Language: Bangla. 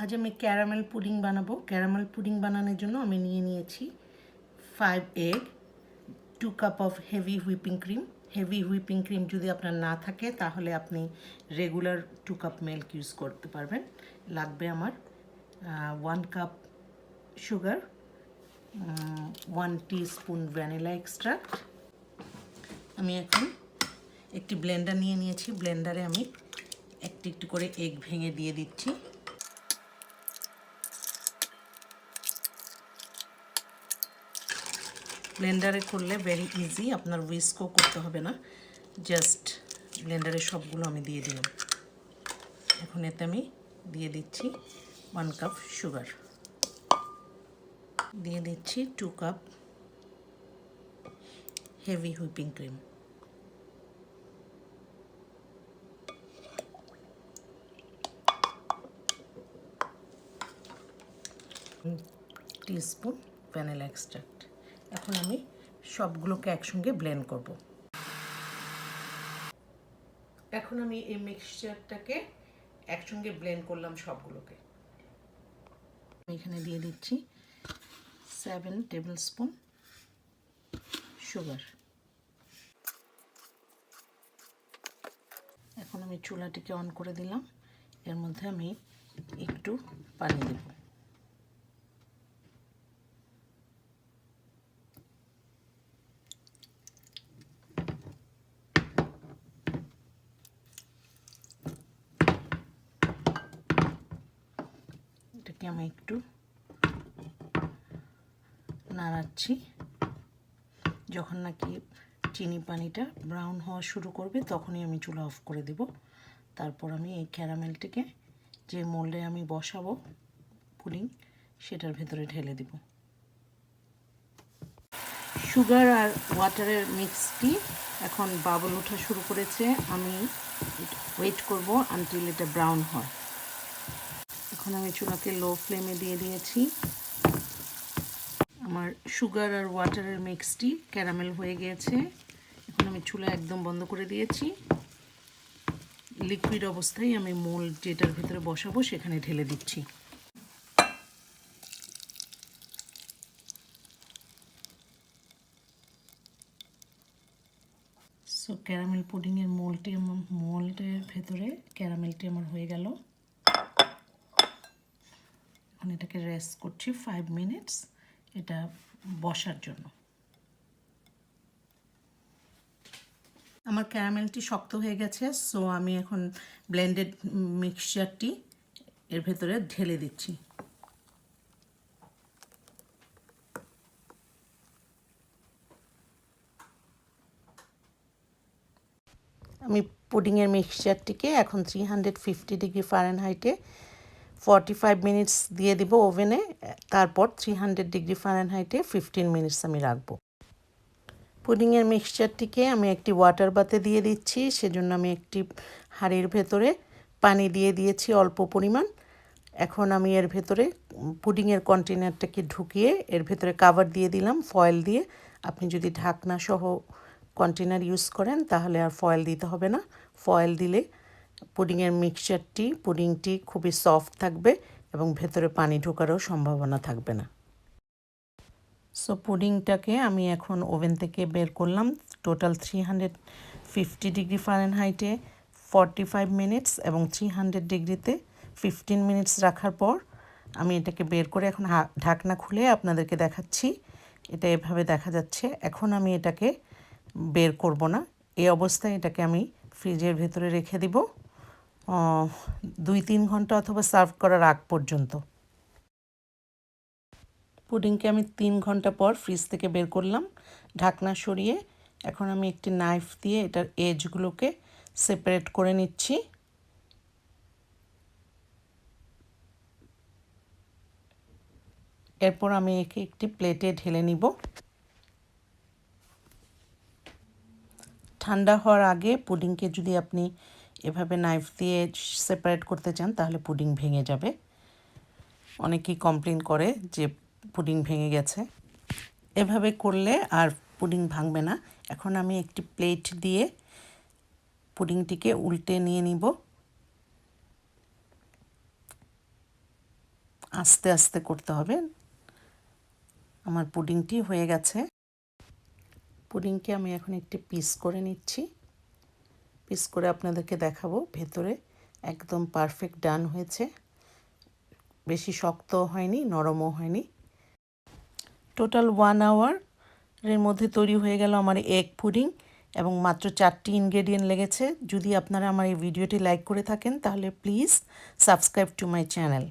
আজ আমি ক্যারামেল পুডিং বানাবো। ক্যারামেল পুডিং বানানোর জন্য আমি নিয়ে নিয়েছি 5 egg, 2 cup of heavy whipping cream. Heavy whipping cream যদি আপনার না থাকে তাহলে আপনি রেগুলার 2 কাপ মিল্ক ইউজ করতে পারবেন। লাগবে আমার 1 cup sugar, 1 teaspoon vanilla extract. আমি এখন একটি ব্লেন্ডার নিয়ে নিয়েছি। ব্লেন্ডারে আমি একটু একটু করে এগ ভেঙে দিয়ে দিচ্ছি। ব্লেন্ডারে করলে ভেরি ইজি, আপনার হুইস্কও করতে হবে না, জাস্ট ব্লেন্ডারে সবগুলো আমি দিয়ে দিলাম। এখন এতে আমি দিয়ে দিচ্ছি 1 কাপ সুগার, দিয়ে দিচ্ছি 2 cup heavy whipping cream, teaspoon vanilla extract. এখন আমি সবগুলোকে একসঙ্গে ব্লেন্ড করব। এখন আমি এই মিক্সচারটাকে একসঙ্গে ব্লেন্ড করলাম সবগুলোকে। আমি এখানে দিয়ে দিচ্ছি 7 টেবিল স্পুন সুগার। এখন আমি চুলাটিকে অন করে দিলাম। এর মধ্যে আমি একটু পানি দেব। এটাকে আমি একটু নাড়াচ্ছি। যখন নাকি চিনি পানিটা ব্রাউন হওয়া শুরু করবে তখনই আমি চুলা অফ করে দেব। তারপর আমি এই ক্যারামেলটিকে যে মোল্ডে আমি বসাবো পুডিং, সেটার ভেতরে ঢেলে দেব। সুগার আর ওয়াটারের মিক্সটি এখন বাবল ওঠা শুরু করেছে। আমি ওয়েট করব আনটিল এটা ব্রাউন হয়। এখন আমি চুলাকে লো ফ্লেমে দিয়ে দিয়েছি। আমার সুগার আর ওয়াটারের মিক্সটি ক্যারামেল হয়ে গিয়েছে। এখন আমি চুলা একদম বন্ধ করে দিয়েছি। লিকুইড অবস্থায় আমি মোল্ড যেটার ভিতরে বসাবো সেখানে ঢেলে দিচ্ছি। সো ক্যারামেল পুডিংয়ের মোল্ডের ভেতরে ক্যারামেলটি আমার হয়ে গেল। এখন এটাকে রেস্ট করছি 5 মিনিটস এটা বসার জন্য। আমার ক্যারামেলটি শক্ত হয়ে গেছে, সো আমি এখন ব্লেন্ডেড মিক্সচারটি এর ভেতরে ঢেলে দিচ্ছি। আমি পুডিংয়ের মিক্সচারটিকে এখন 350 ডিগ্রি ফারেনহাইটে 45 মিনিটস দিয়ে দিব ওভেনে। তারপর 300 ডিগ্রি ফারেনহাইটে 15 মিনিটস আমি রাখবো। পুডিংয়ের মিক্সচারটিকে আমি একটি ওয়াটার বাথে দিয়ে দিচ্ছি। সেজন্য আমি একটি হাঁড়ির ভেতরে পানি দিয়ে দিয়েছি অল্প পরিমাণ। এখন আমি এর ভেতরে পুডিংয়ের কন্টেনারটাকে ঢুকিয়ে এর ভেতরে কাভার দিয়ে দিলাম ফয়েল দিয়ে। আপনি যদি ঢাকনা সহ কন্টেনার ইউজ করেন তাহলে আর ফয়েল দিতে হবে না। ফয়েল দিলে পুডিংয়ের পুডিংটি খুবই সফট থাকবে এবং ভেতরে পানি ঢোকারও সম্ভাবনা থাকবে না। সো পুডিংটাকে আমি এখন ওভেন থেকে বের করলাম। টোটাল 350 ডিগ্রি ফারেনহাইটে 45 মিনিটস এবং 300 ডিগ্রিতে 15 মিনিটস রাখার পর আমি এটাকে বের করে এখন ঢাকনা খুলে আপনাদেরকে দেখাচ্ছি। এটা এভাবে দেখা যাচ্ছে। এখন আমি এটাকে বের করব না। এই অবস্থায় এটাকে আমি ফ্রিজের ভেতরে রেখে দিব 2-3 ঘন্টা অথবা সার্ভ করার আগ পর্যন্ত। পুডিংকে আমি 3 ঘন্টা পর ফ্রিজ থেকে বের করলাম ঢাকনা সরিয়ে। এখন আমি একটি নাইফ দিয়ে এটার এজগুলোকে সেপারেট করে নিচ্ছি। এরপর আমি একে একটি প্লেটে ঢেলে নিব। ঠান্ডা হওয়ার আগে পুডিংকে যদি আপনি এভাবে নাইফ দিয়ে সেপারেট করতে চান তাহলে পুডিং ভেঙে যাবে। অনেকেই কমপ্লেন করে যে পুডিং ভেঙে গেছে। এভাবে করলে আর পুডিং ভাঙবে না। এখন আমি একটি প্লেট দিয়ে পুডিংটিকে উল্টে নিয়ে নিব। আস্তে আস্তে করতে হবে। আমার পুডিংটি হয়ে গেছে। পুডিংকে আমি এখন একটি পিস করে নিচ্ছি। পিস করে আপনাদেরকে দেখাবো ভেতরে একদম পারফেক্ট ডান হয়েছে, বেশি শক্তও হয়নি নরমও হয়নি। টোটাল 1 আওয়ারের মধ্যে তৈরি হয়ে গেল আমার এগ পুডিং এবং মাত্র 4টি ইনগ্রেডিয়েন্ট লেগেছে। যদি আপনারা আমার এই ভিডিওটি লাইক করে থাকেন তাহলে please subscribe to my channel.